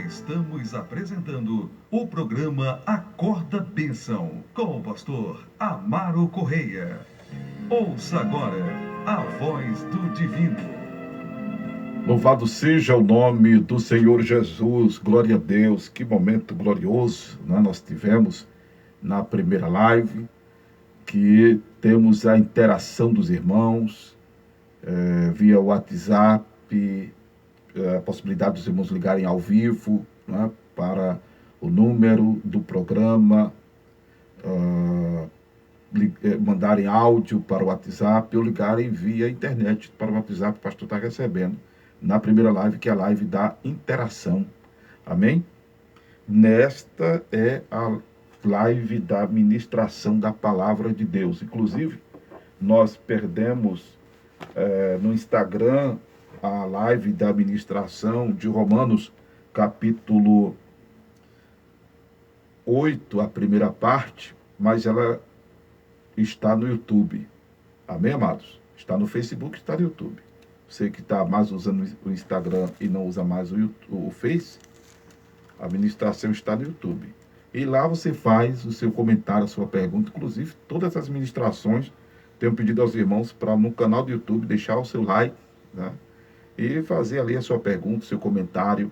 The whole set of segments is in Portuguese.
Estamos apresentando o programa Acorda Bênção, com o pastor Amaro Correia. Ouça agora a voz do divino. Louvado seja o nome do Senhor Jesus, glória a Deus. Que momento glorioso, né, nós tivemos na primeira live, que temos a interação dos irmãos, via WhatsApp, a possibilidade dos irmãos ligarem ao vivo, né, para o número do programa, mandarem áudio para o WhatsApp ou ligarem via internet para o WhatsApp. O pastor está recebendo na primeira live, que é a live da interação. Amém? Nesta é a live da ministração da palavra de Deus. Inclusive, nós perdemos no Instagram a live da ministração de Romanos, capítulo 8, a primeira parte, mas ela está no YouTube. Amém, amados? Está no Facebook, está no YouTube. Você que está mais usando o Instagram e não usa mais o Face, a ministração está no YouTube. E lá você faz o seu comentário, a sua pergunta. Inclusive, todas as ministrações, tenho pedido aos irmãos para no canal do YouTube deixar o seu like, né? E fazer ali a sua pergunta, o seu comentário.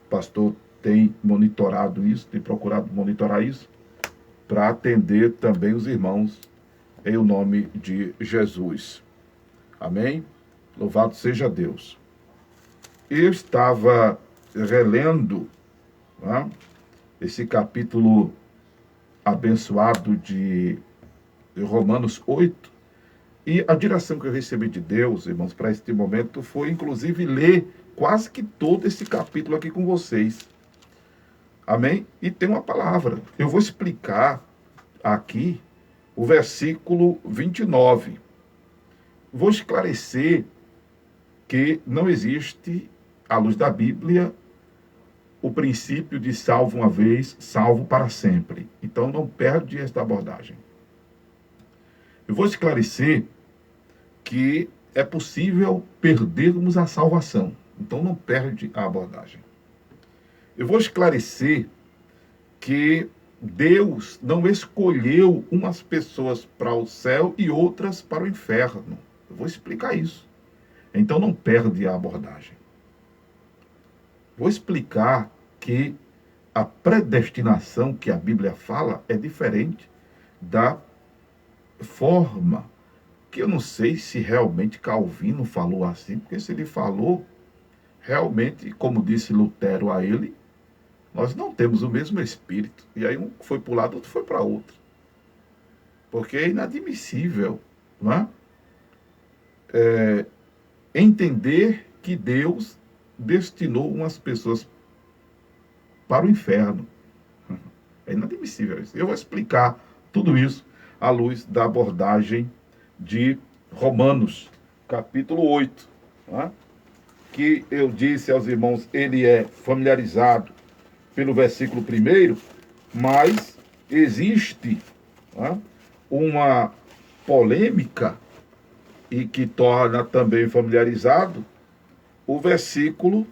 O pastor tem monitorado isso, tem procurado monitorar isso, para atender também os irmãos em o nome de Jesus. Amém? Louvado seja Deus. Eu estava relendo, né, esse capítulo abençoado de Romanos 8, e a direção que eu recebi de Deus, irmãos, para este momento foi, inclusive, ler quase que todo esse capítulo aqui com vocês. Amém? E tem uma palavra. Eu vou explicar aqui o versículo 29. Vou esclarecer que não existe, à luz da Bíblia, o princípio de salvo uma vez, salvo para sempre. Então não perde esta abordagem. Eu vou esclarecer que é possível perdermos a salvação. Então não perde a abordagem. Eu vou esclarecer que Deus não escolheu umas pessoas para o céu e outras para o inferno. Eu vou explicar isso. Então não perde a abordagem. Vou explicar que a predestinação que a Bíblia fala é diferente da forma que eu não sei se realmente Calvino falou assim, porque se ele falou, realmente, como disse Lutero a ele, nós não temos o mesmo espírito. E aí um foi para um lado, outro foi para outro. Porque é inadmissível, não é? Entender que Deus destinou umas pessoas para o inferno. É inadmissível isso. Eu vou explicar tudo isso à luz da abordagem de Romanos, capítulo 8, né? Que eu disse aos irmãos, ele é familiarizado pelo versículo 1, mas existe, né, uma polêmica e que torna também familiarizado o versículo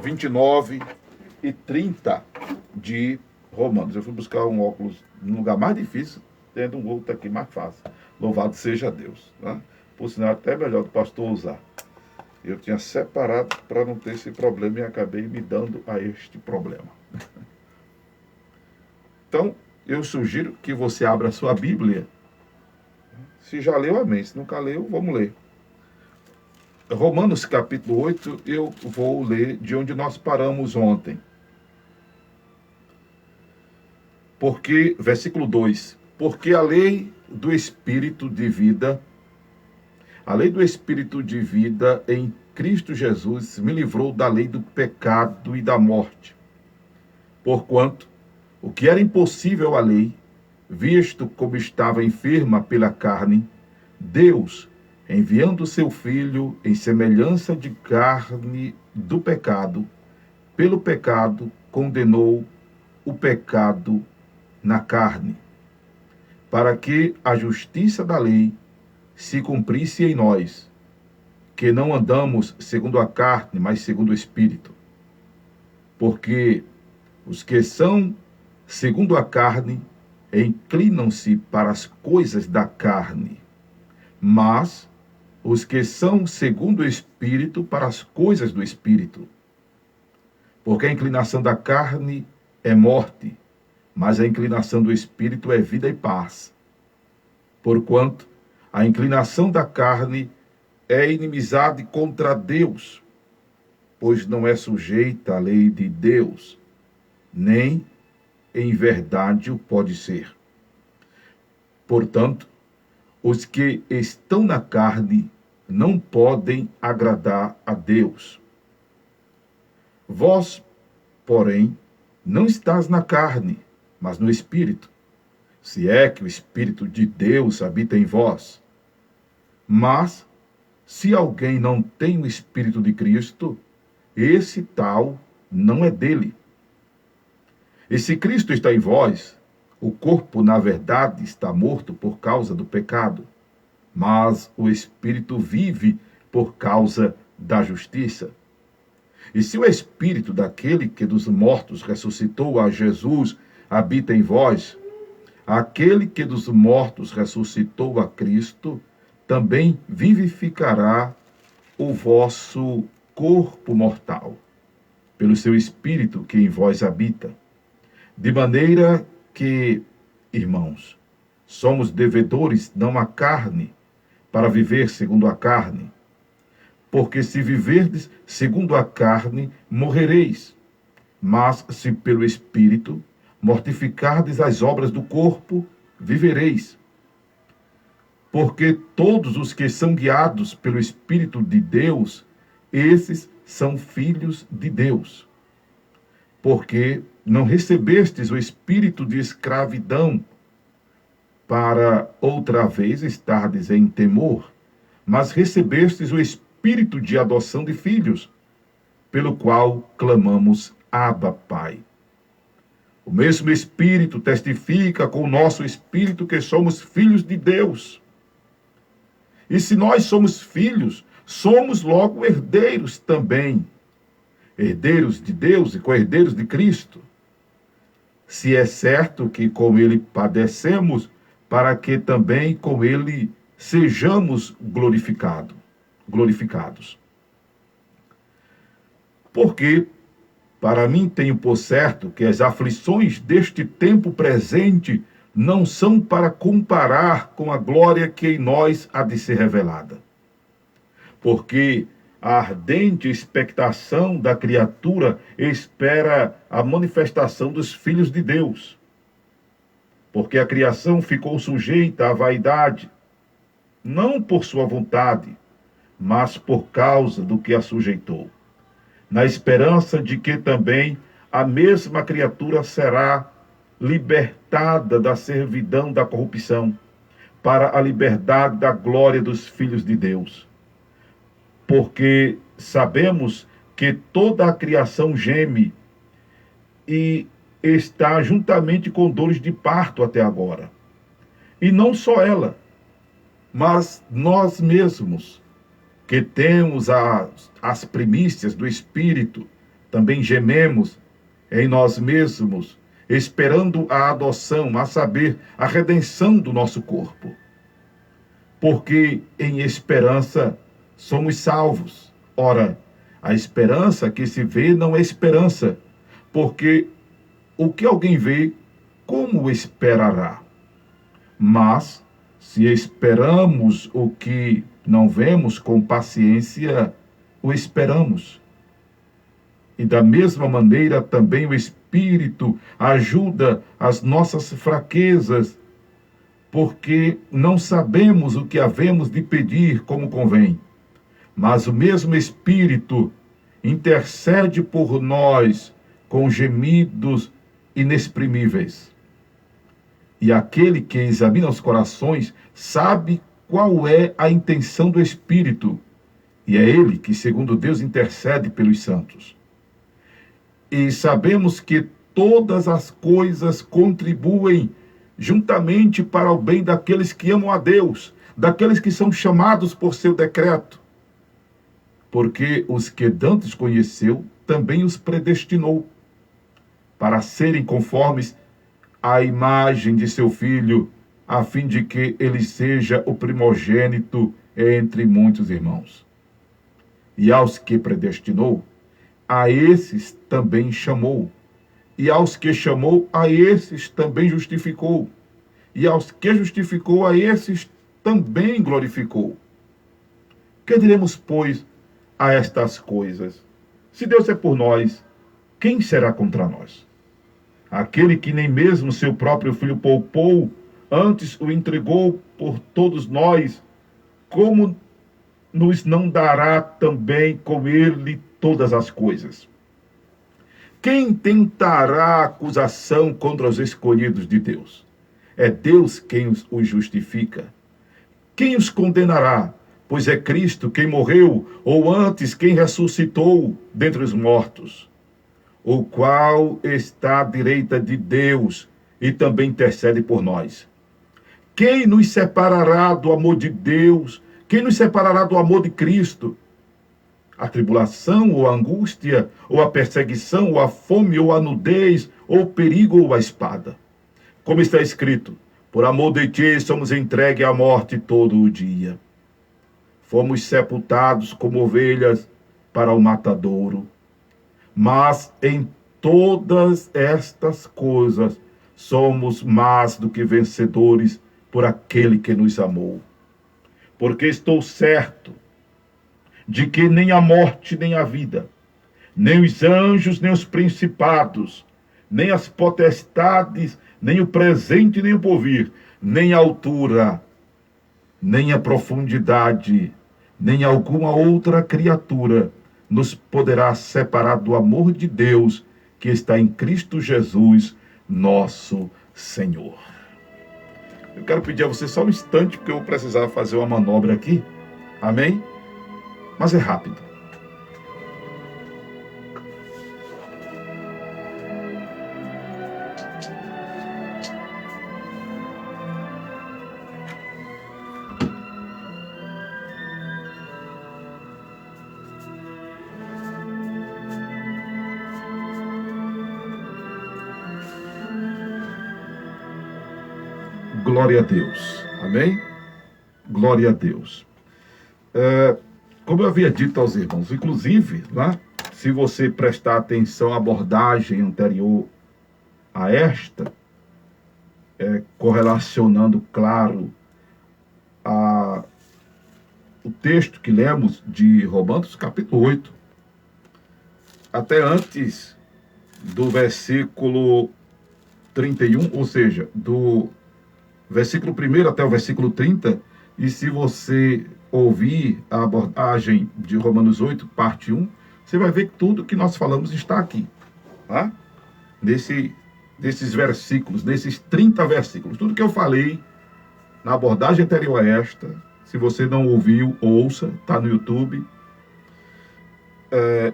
29 e 30 de Romanos. Eu fui buscar um óculos num lugar mais difícil, tendo um outro aqui mais fácil. Louvado seja Deus, né? Por sinal, até melhor do pastor usar. Eu tinha separado para não ter esse problema e acabei me dando a este problema. Então, eu sugiro que você abra a sua Bíblia. Se já leu, amém. Se nunca leu, vamos ler. Romanos capítulo 8, eu vou ler de onde nós paramos ontem. Porque, versículo 2, porque a lei do Espírito de vida em Cristo Jesus me livrou da lei do pecado e da morte. Porquanto, o que era impossível à lei, visto como estava enferma pela carne, Deus, enviando seu Filho em semelhança de carne do pecado, pelo pecado condenou o pecado na carne, para que a justiça da lei se cumprisse em nós, que não andamos segundo a carne, mas segundo o Espírito. Porque os que são segundo a carne inclinam-se para as coisas da carne, mas os que são segundo o Espírito para as coisas do Espírito. Porque a inclinação da carne é morte, mas a inclinação do Espírito é vida e paz. Porquanto a inclinação da carne é inimizade contra Deus, pois não é sujeita à lei de Deus, nem em verdade o pode ser. Portanto, os que estão na carne não podem agradar a Deus. Vós, porém, não estás na carne, mas no Espírito, se é que o Espírito de Deus habita em vós. Mas, se alguém não tem o Espírito de Cristo, esse tal não é dele. E se Cristo está em vós, o corpo, na verdade, está morto por causa do pecado, mas o Espírito vive por causa da justiça. E se o Espírito daquele que dos mortos ressuscitou a Jesus habita em vós, aquele que dos mortos ressuscitou a Cristo também vivificará o vosso corpo mortal, pelo seu Espírito que em vós habita. De maneira que, irmãos, somos devedores não à carne, para viver segundo a carne. Porque se viverdes segundo a carne, morrereis. Mas se pelo Espírito mortificardes as obras do corpo, vivereis. Porque todos os que são guiados pelo Espírito de Deus, esses são filhos de Deus. Porque não recebestes o espírito de escravidão, para outra vez estardes em temor, mas recebestes o espírito de adoção de filhos, pelo qual clamamos, Abba, Pai. O mesmo Espírito testifica com o nosso espírito que somos filhos de Deus. E se nós somos filhos, somos logo herdeiros também. Herdeiros de Deus e co-herdeiros de Cristo. Se é certo que com ele padecemos, para que também com ele sejamos glorificados. Porque, para mim tenho por certo que as aflições deste tempo presente não são para comparar com a glória que em nós há de ser revelada. Porque a ardente expectação da criatura espera a manifestação dos filhos de Deus. Porque a criação ficou sujeita à vaidade, não por sua vontade, mas por causa do que a sujeitou, na esperança de que também a mesma criatura será libertada da servidão da corrupção, para a liberdade da glória dos filhos de Deus. Porque sabemos que toda a criação geme e está juntamente com dores de parto até agora. E não só ela, mas nós mesmos, que temos as primícias do Espírito, também gememos em nós mesmos, esperando a adoção, a saber, a redenção do nosso corpo. Porque em esperança somos salvos. Ora, a esperança que se vê não é esperança, porque o que alguém vê, como o esperará? Mas, se esperamos o que não vemos, com paciência o esperamos. E da mesma maneira também o Espírito ajuda as nossas fraquezas, porque não sabemos o que havemos de pedir como convém. Mas o mesmo Espírito intercede por nós com gemidos inexprimíveis. E aquele que examina os corações sabe qual é a intenção do Espírito, e é ele que, segundo Deus, intercede pelos santos. E sabemos que todas as coisas contribuem juntamente para o bem daqueles que amam a Deus, daqueles que são chamados por seu decreto. Porque os que dantes conheceu, também os predestinou, para serem conformes à imagem de seu Filho, a fim de que ele seja o primogênito entre muitos irmãos. E aos que predestinou, a esses também chamou. E aos que chamou, a esses também justificou. E aos que justificou, a esses também glorificou. Que diremos, pois, a estas coisas? Se Deus é por nós, quem será contra nós? Aquele que nem mesmo seu próprio Filho poupou, antes o entregou por todos nós, como nos não dará também com ele todas as coisas? Quem tentará acusação contra os escolhidos de Deus? É Deus quem os justifica. Quem os condenará? Pois é Cristo quem morreu, ou antes quem ressuscitou dentre os mortos, o qual está à direita de Deus e também intercede por nós. Quem nos separará do amor de Deus? Quem nos separará do amor de Cristo? A tribulação, ou a angústia, ou a perseguição, ou a fome, ou a nudez, ou o perigo, ou a espada. Como está escrito, por amor de ti somos entregues à morte todo o dia. Fomos sepultados como ovelhas para o matadouro. Mas em todas estas coisas somos mais do que vencedores por aquele que nos amou. Porque estou certo de que nem a morte, nem a vida, nem os anjos, nem os principados, nem as potestades, nem o presente, nem o porvir, nem a altura, nem a profundidade, nem alguma outra criatura nos poderá separar do amor de Deus que está em Cristo Jesus, nosso Senhor. Eu quero pedir a você só um instante, porque eu vou precisar fazer uma manobra aqui. Amém? Mas é rápido. Glória a Deus. Amém? Glória a Deus. Como eu havia dito aos irmãos, inclusive, né, se você prestar atenção à abordagem anterior a esta, correlacionando, claro, o texto que lemos de Romanos, capítulo 8, até antes do versículo 31, ou seja, do versículo 1 até o versículo 30, e se você ouvir a abordagem de Romanos 8, parte 1, você vai ver que tudo que nós falamos está aqui, tá? Nesses versículos, nesses 30 versículos. Tudo que eu falei na abordagem anterior a esta, se você não ouviu, ouça, está no YouTube.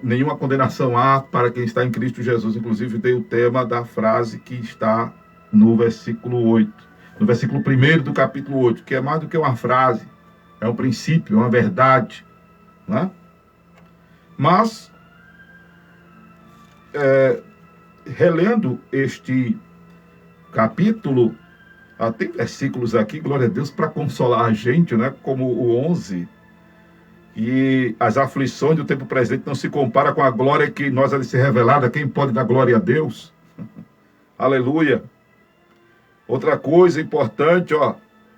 Nenhuma condenação há para quem está em Cristo Jesus. Inclusive, dei o tema da frase que está no versículo 8. No versículo 1 do capítulo 8, que é mais do que uma frase, é um princípio, é uma verdade, né? Mas, relendo este capítulo, tem versículos aqui, glória a Deus, para consolar a gente, né? Como o 11, e as aflições do tempo presente não se compara com a glória que nós há de ser revelada. Quem pode dar glória a Deus? Aleluia! Outra coisa importante,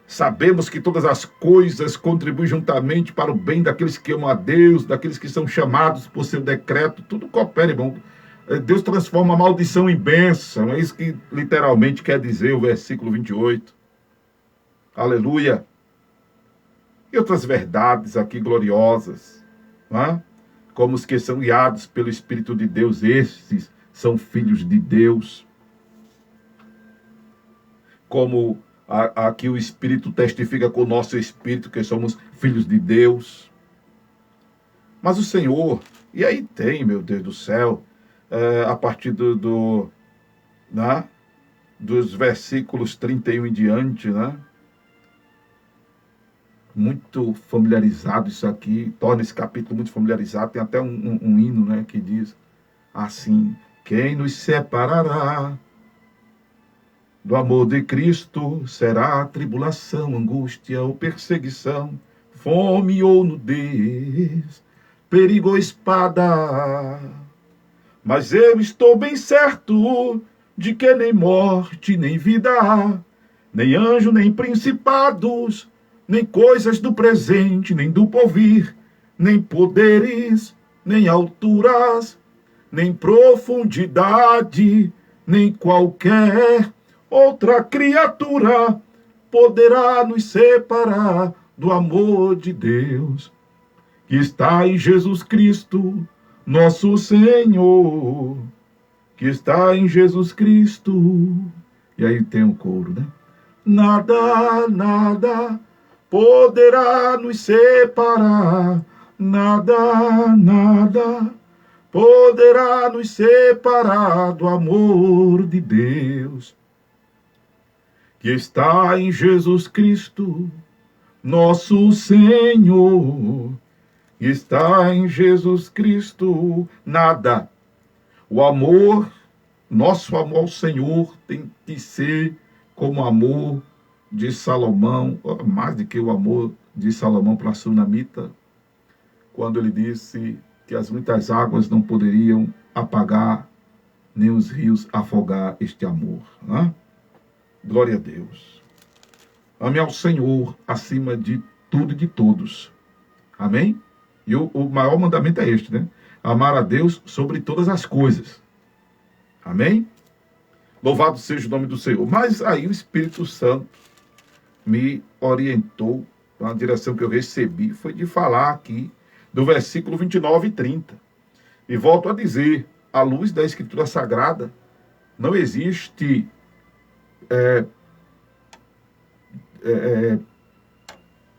sabemos que todas as coisas contribuem juntamente para o bem daqueles que amam a Deus, daqueles que são chamados por seu decreto. Tudo coopera, irmão. Deus transforma a maldição em bênção. É isso que literalmente quer dizer o versículo 28. Aleluia. E outras verdades aqui gloriosas, né? Como os que são guiados pelo Espírito de Deus, esses são filhos de Deus. Como aqui o Espírito testifica com o nosso Espírito que somos filhos de Deus. Mas o Senhor, e aí tem, meu Deus do céu, a partir né, dos versículos 31 em diante, né? muito familiarizado isso aqui, torna esse capítulo muito familiarizado. Tem até um hino, né, que diz assim: quem nos separará do amor de Cristo? Será tribulação, angústia ou perseguição, fome ou nudez, perigo ou espada? Mas eu estou bem certo de que nem morte, nem vida há, nem anjo, nem principados, nem coisas do presente, nem do porvir, nem poderes, nem alturas, nem profundidade, nem qualquer outra criatura poderá nos separar do amor de Deus, que está em Jesus Cristo, nosso Senhor, que está em Jesus Cristo. E aí tem o coro, né? Nada, nada poderá nos separar, nada, nada poderá nos separar do amor de Deus, que está em Jesus Cristo, nosso Senhor, que está em Jesus Cristo. Nada. O amor, nosso amor ao Senhor tem que ser como o amor de Salomão, mais do que o amor de Salomão para a Sunamita, quando ele disse que as muitas águas não poderiam apagar, nem os rios afogar este amor. Né? Glória a Deus. Ame ao Senhor acima de tudo e de todos. Amém? E o maior mandamento é este, né? Amar a Deus sobre todas as coisas. Amém? Louvado seja o nome do Senhor. Mas aí o Espírito Santo me orientou, a direção que eu recebi foi de falar aqui do versículo 29 e 30. E volto a dizer, à luz da Escritura Sagrada, não existe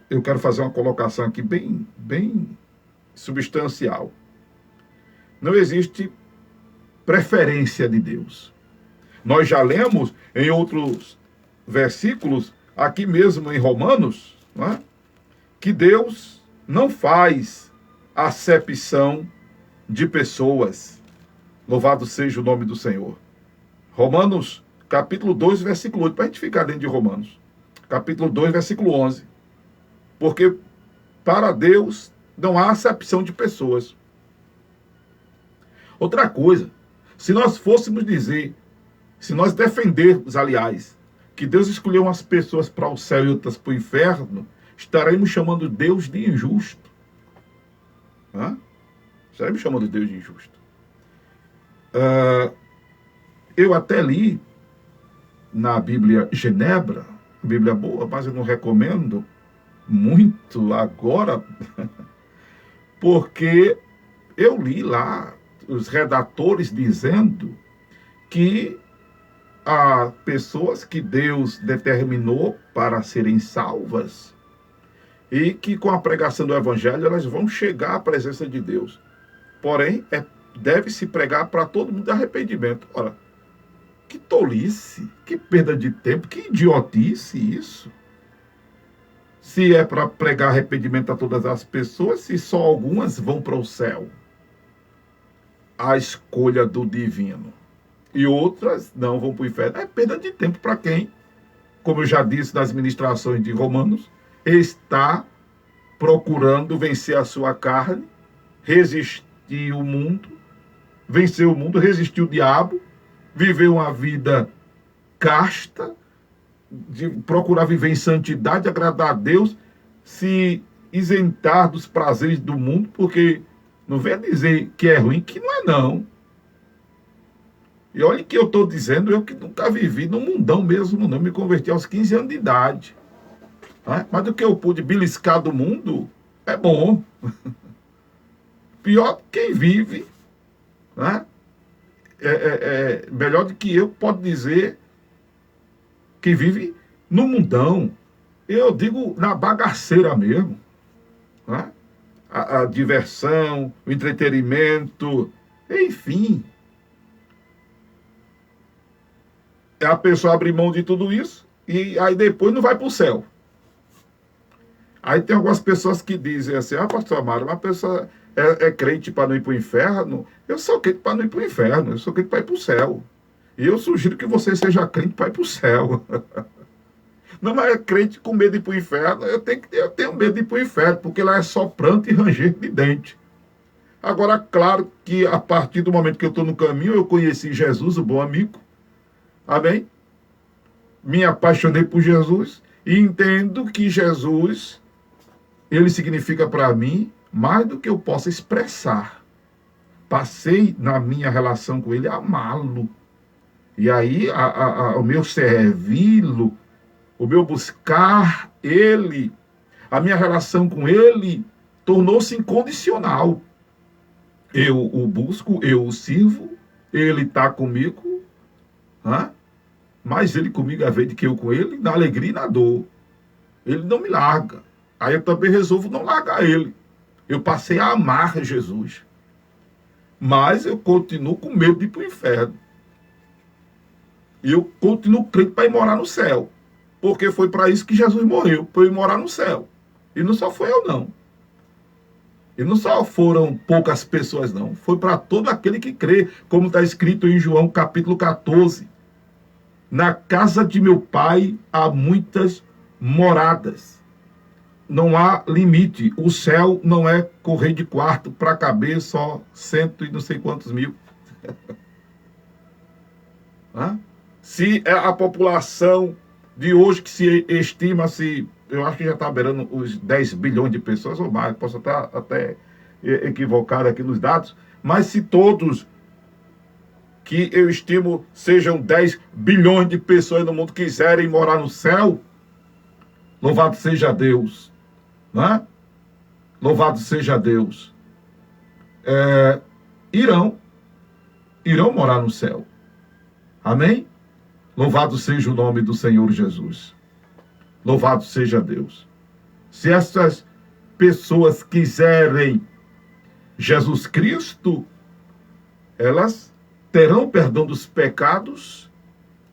eu quero fazer uma colocação aqui bem substancial. Não existe preferência de Deus. Nós já lemos em outros versículos, aqui mesmo em Romanos, não é? Que Deus não faz acepção de pessoas. Louvado seja o nome do Senhor. Romanos, capítulo 2, versículo 8, para a gente ficar dentro de Romanos. Capítulo 2, versículo 11. Porque para Deus não há acepção de pessoas. Outra coisa, se nós fôssemos dizer, se nós defendermos, aliás, que Deus escolheu umas pessoas para o céu e outras para o inferno, estaremos chamando Deus de injusto. Estaremos chamando Deus de injusto. Eu até li na Bíblia Genebra, Bíblia boa, mas eu não recomendo muito agora, porque eu li lá os redatores dizendo que há pessoas que Deus determinou para serem salvas e que com a pregação do Evangelho elas vão chegar à presença de Deus. Porém, deve-se pregar para todo mundo de arrependimento. Ora, que tolice, que perda de tempo, que idiotice isso. Se é para pregar arrependimento a todas as pessoas, se só algumas vão para o céu. A escolha do divino. E outras não vão para o inferno. É perda de tempo para quem, como eu já disse nas ministrações de Romanos, está procurando vencer a sua carne, resistir o mundo, vencer o mundo, resistir o diabo, viver uma vida casta, de procurar viver em santidade, agradar a Deus, se isentar dos prazeres do mundo, porque não vem dizer que é ruim, que não é não. E olha que eu estou dizendo, eu que nunca vivi no mundão mesmo, não me converti aos 15 anos de idade. Mas do que eu pude beliscar do mundo, é bom. Pior quem vive, melhor do que eu, pode dizer, que vive no mundão. Eu digo na bagaceira mesmo. A diversão, o entretenimento, enfim. A pessoa abre mão de tudo isso e aí depois não vai para o céu. Aí tem algumas pessoas que dizem assim, pastor Amaro, uma pessoa é crente para não ir para o inferno? Eu sou crente para não ir para o inferno, eu sou crente para ir para o céu. E eu sugiro que você seja crente para ir para o céu. Não, mas é crente com medo de ir para o inferno. Eu tenho medo de ir para o inferno, porque lá é só pranto e ranger de dente. Agora, claro que a partir do momento que eu estou no caminho, eu conheci Jesus, o bom amigo. Amém? Me apaixonei por Jesus e entendo que Jesus, ele significa para mim mais do que eu possa expressar. Passei na minha relação com ele a amá-lo. E aí, o meu servi-lo, o meu buscar ele, a minha relação com ele, tornou-se incondicional. Eu o busco, eu o sirvo, ele está comigo, mas ele comigo é vez de que eu com ele, na alegria e na dor. Ele não me larga. Aí eu também resolvo não largar ele. Eu passei a amar Jesus. Mas eu continuo com medo de ir para o inferno. E eu continuo crente para ir morar no céu. Porque foi para isso que Jesus morreu, para eu ir morar no céu. E não só foi eu, não. E não só foram poucas pessoas, não. Foi para todo aquele que crê, como está escrito em João capítulo 14. Na casa de meu pai há muitas moradas. Não há limite. O céu não é correr de quarto para caber só 100 e não sei quantos mil. Se é a população de hoje que se estima-se, eu acho que já está beirando os 10 bilhões de pessoas ou mais, posso estar até equivocado aqui nos dados, mas se todos que eu estimo sejam 10 bilhões de pessoas no mundo quiserem morar no céu, louvado seja Deus, né? Louvado seja Deus. Irão morar no céu. Amém? Louvado seja o nome do Senhor Jesus. Louvado seja Deus. Se essas pessoas quiserem Jesus Cristo, elas terão perdão dos pecados,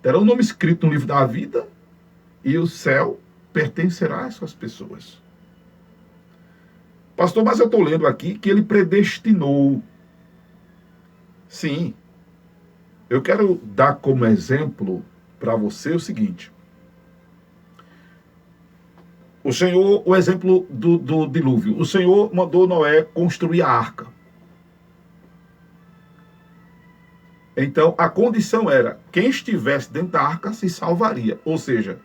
terão o nome escrito no livro da vida, e o céu pertencerá a essas pessoas. Pastor, mas eu estou lendo aqui que ele predestinou. Sim. Eu quero dar como exemplo para você o seguinte. O exemplo do dilúvio. O Senhor mandou Noé construir a arca. Então, a condição era, quem estivesse dentro da arca se salvaria. Ou seja,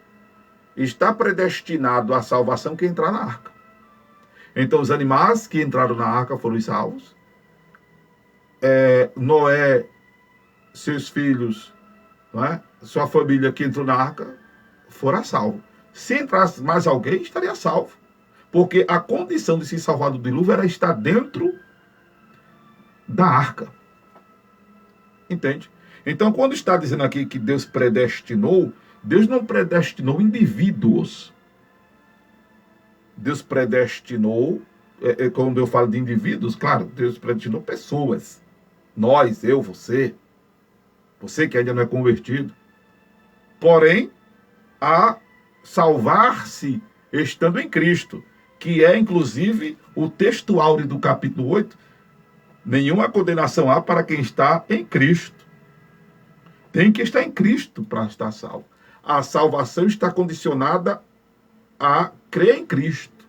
está predestinado à salvação quem entrar na arca. Então, os animais que entraram na arca foram salvos. Noé, seus filhos, não é? Sua família que entrou na arca, foram salvos. Se entrasse mais alguém, estaria salvo. Porque a condição de se salvar do dilúvio era estar dentro da arca. Entende? Então, quando está dizendo aqui que Deus predestinou, Deus não predestinou indivíduos. Deus predestinou, quando eu falo de indivíduos, claro, Deus predestinou pessoas. Nós, eu, você que ainda não é convertido. Porém, a salvar-se estando em Cristo, que é, inclusive, o texto áureo do capítulo 8, nenhuma condenação há para quem está em Cristo. Tem que estar em Cristo para estar salvo. A salvação está condicionada a crer em Cristo.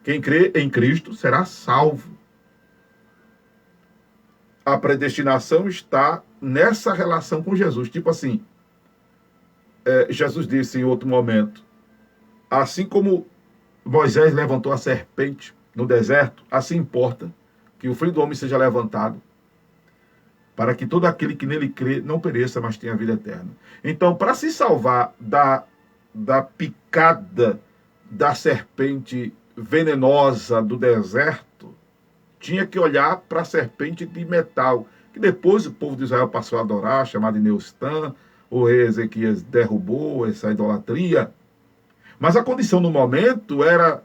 Quem crê em Cristo será salvo. A predestinação está nessa relação com Jesus. Tipo assim, Jesus disse em outro momento, assim como Moisés levantou a serpente no deserto, assim importa que o Filho do Homem seja levantado, para que todo aquele que nele crê não pereça, mas tenha vida eterna. Então, para se salvar da picada da serpente venenosa do deserto, tinha que olhar para a serpente de metal, que depois o povo de Israel passou a adorar, chamada de Neustã, o rei Ezequias derrubou essa idolatria. Mas a condição no momento era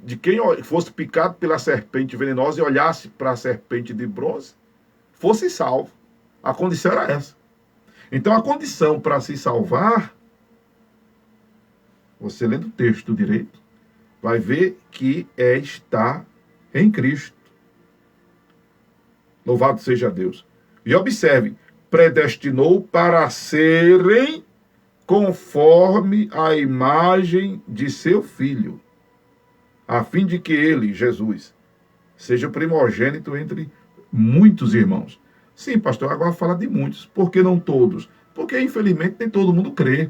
de quem fosse picado pela serpente venenosa e olhasse para a serpente de bronze, fosse salvo. A condição era essa. Então a condição para se salvar, você lendo o texto direito, vai ver que é estar em Cristo. Louvado seja Deus. E observe, predestinou para serem conforme a imagem de seu Filho, a fim de que ele, Jesus, seja primogênito entre muitos irmãos. Sim, pastor, agora fala de muitos. Por que não todos? Porque, infelizmente, nem todo mundo crê.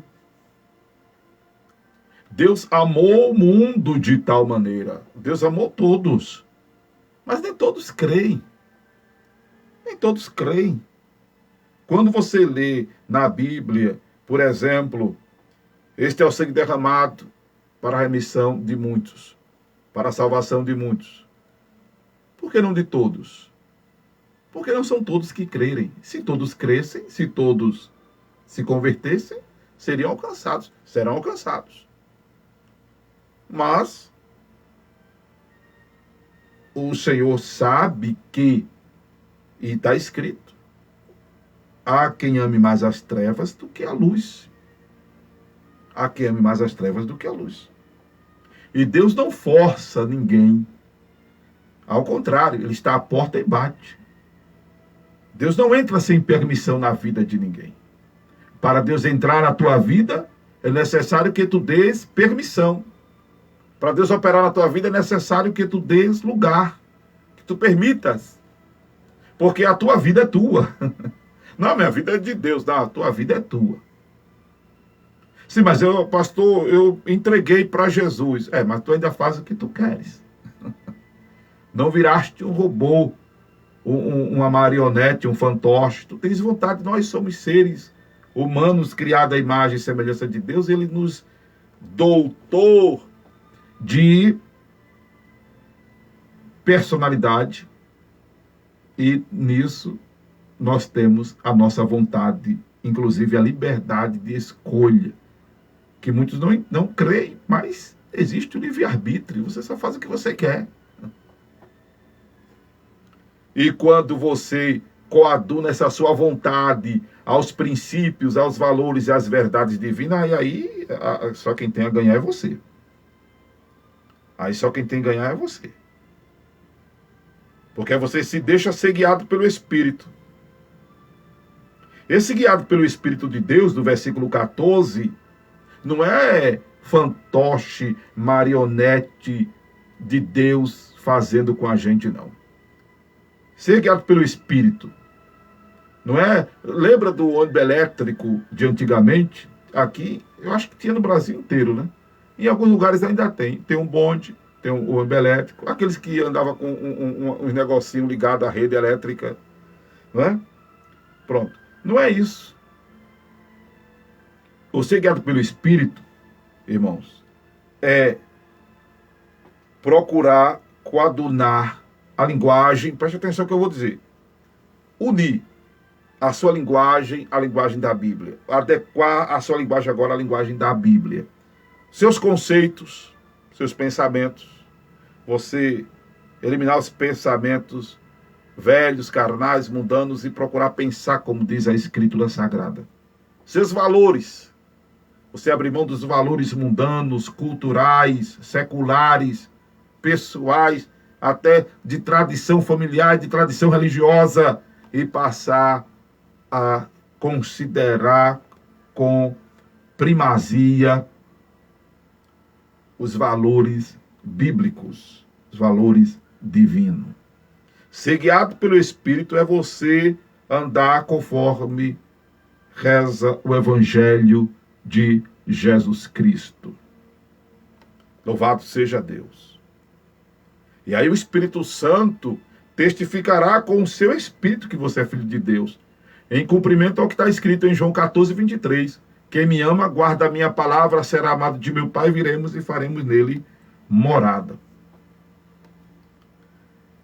Deus amou o mundo de tal maneira. Deus amou todos. Mas nem todos creem. Nem todos creem. Quando você lê na Bíblia, por exemplo, este é o sangue derramado para a remissão de muitos, para a salvação de muitos. Por que não de todos? Porque não são todos que crerem. Se todos crescem, se todos se convertessem, seriam alcançados, serão alcançados. Mas o Senhor sabe que, e está escrito, há quem ame mais as trevas do que a luz. Há quem ame mais as trevas do que a luz. E Deus não força ninguém. Ao contrário, Ele está à porta e bate. Deus não entra sem permissão na vida de ninguém. Para Deus entrar na tua vida, é necessário que tu dês permissão. Para Deus operar na tua vida, é necessário que tu dês lugar, que tu permitas. Porque a tua vida é tua. Não, a minha vida é de Deus. Não, a tua vida é tua. Sim, mas pastor, eu entreguei para Jesus. Mas tu ainda faz o que tu queres. Não viraste um robô, uma marionete, um fantoche. Tu tens vontade. Nós somos seres humanos criados à imagem e semelhança de Deus. Ele nos dotou de personalidade. E nisso nós temos a nossa vontade, inclusive a liberdade de escolha, que muitos não creem, mas existe o livre-arbítrio, você só faz o que você quer. E quando você coaduna essa sua vontade aos princípios, aos valores e às verdades divinas, aí só quem tem a ganhar é você. Aí só quem tem a ganhar é você. Porque você se deixa ser guiado pelo Espírito. Esse guiado pelo Espírito de Deus, do versículo 14, não é fantoche, marionete de Deus fazendo com a gente, não. Ser guiado pelo Espírito. Não é? Lembra do ônibus elétrico de antigamente? Aqui, eu acho que tinha no Brasil inteiro, né? Em alguns lugares ainda tem. Tem um bonde, tem um ônibus elétrico. Aqueles que andavam com uns negocinhos ligados à rede elétrica. Não é? Pronto. Não é isso. O ser guiado pelo Espírito, irmãos, é procurar coadunar a linguagem, preste atenção no que eu vou dizer, unir a sua linguagem à linguagem da Bíblia, adequar a sua linguagem agora à linguagem da Bíblia, seus conceitos, seus pensamentos, você eliminar os pensamentos velhos, carnais, mundanos e procurar pensar como diz a Escritura Sagrada. Seus valores, você abrir mão dos valores mundanos, culturais, seculares, pessoais, até de tradição familiar, de tradição religiosa, e passar a considerar com primazia os valores bíblicos, os valores divinos. Ser guiado pelo Espírito é você andar conforme reza o Evangelho de Jesus Cristo. Louvado seja Deus. E aí o Espírito Santo testificará com o seu Espírito que você é filho de Deus, em cumprimento ao que está escrito em João 14, 23. Quem me ama, guarda a minha palavra, será amado de meu Pai, viremos e faremos nele morada.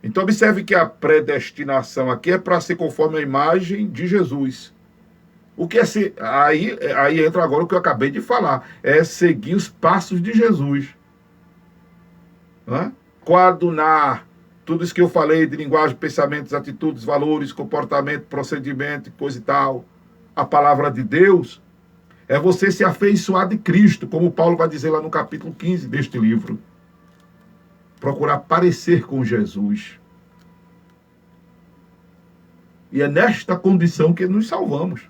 Então observe que a predestinação aqui é para ser conforme a imagem de Jesus. O que é ser? Aí entra agora o que eu acabei de falar. É seguir os passos de Jesus. Coadunar tudo isso que eu falei de linguagem, pensamentos, atitudes, valores, comportamento, procedimento, coisa e tal. A palavra de Deus É você se afeiçoar de Cristo, como Paulo vai dizer lá no capítulo 15 deste livro. Procurar parecer com Jesus. E é nesta condição que nos salvamos.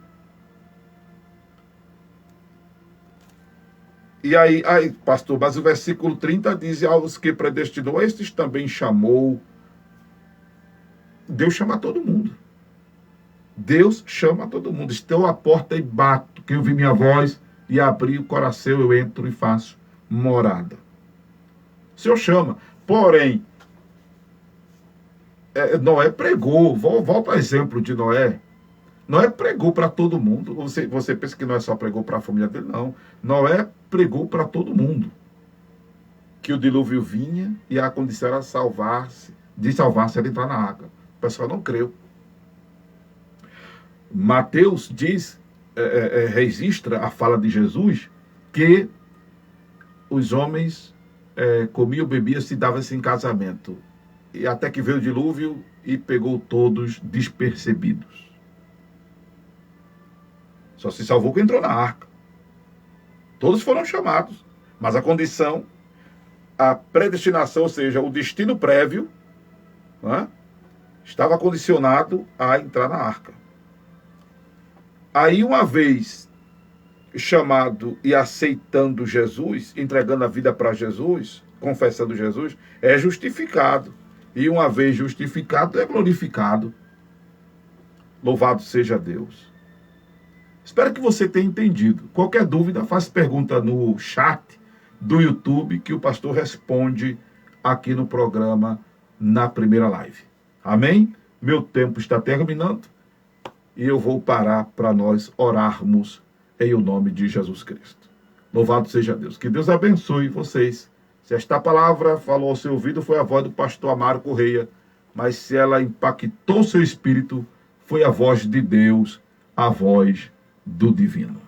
E aí, pastor, mas o versículo 30 diz: aos que predestinou, estes também chamou. Deus chama todo mundo. Deus chama todo mundo. Estou à porta e bato. Quem ouvir minha voz e abrir o coração, eu entro e faço morada. O Senhor chama. Porém, Noé pregou. Volta ao exemplo de Noé. Noé pregou para todo mundo. Você pensa que Noé só pregou para a família dele? Não. Noé pregou para todo mundo. Que o dilúvio vinha e a condição era salvar-se era entrar na arca. O pessoal não creu. Mateus diz, registra a fala de Jesus, que os homens comiam, bebiam, se davam-se em casamento. E até que veio o dilúvio e pegou todos despercebidos. Só se salvou quem entrou na arca. Todos foram chamados. Mas a condição, a predestinação, ou seja, o destino prévio, né, estava condicionado a entrar na arca. Aí, uma vez chamado e aceitando Jesus, entregando a vida para Jesus, confessando Jesus, é justificado. E uma vez justificado, é glorificado. Louvado seja Deus. Espero que você tenha entendido. Qualquer dúvida, faça pergunta no chat do YouTube, que o pastor responde aqui no programa, na primeira live. Amém? Meu tempo está terminando e eu vou parar para nós orarmos em o nome de Jesus Cristo. Louvado seja Deus. Que Deus abençoe vocês. Se esta palavra falou ao seu ouvido, foi a voz do pastor Amaro Correia, mas se ela impactou seu espírito, foi a voz de Deus, a voz do divino.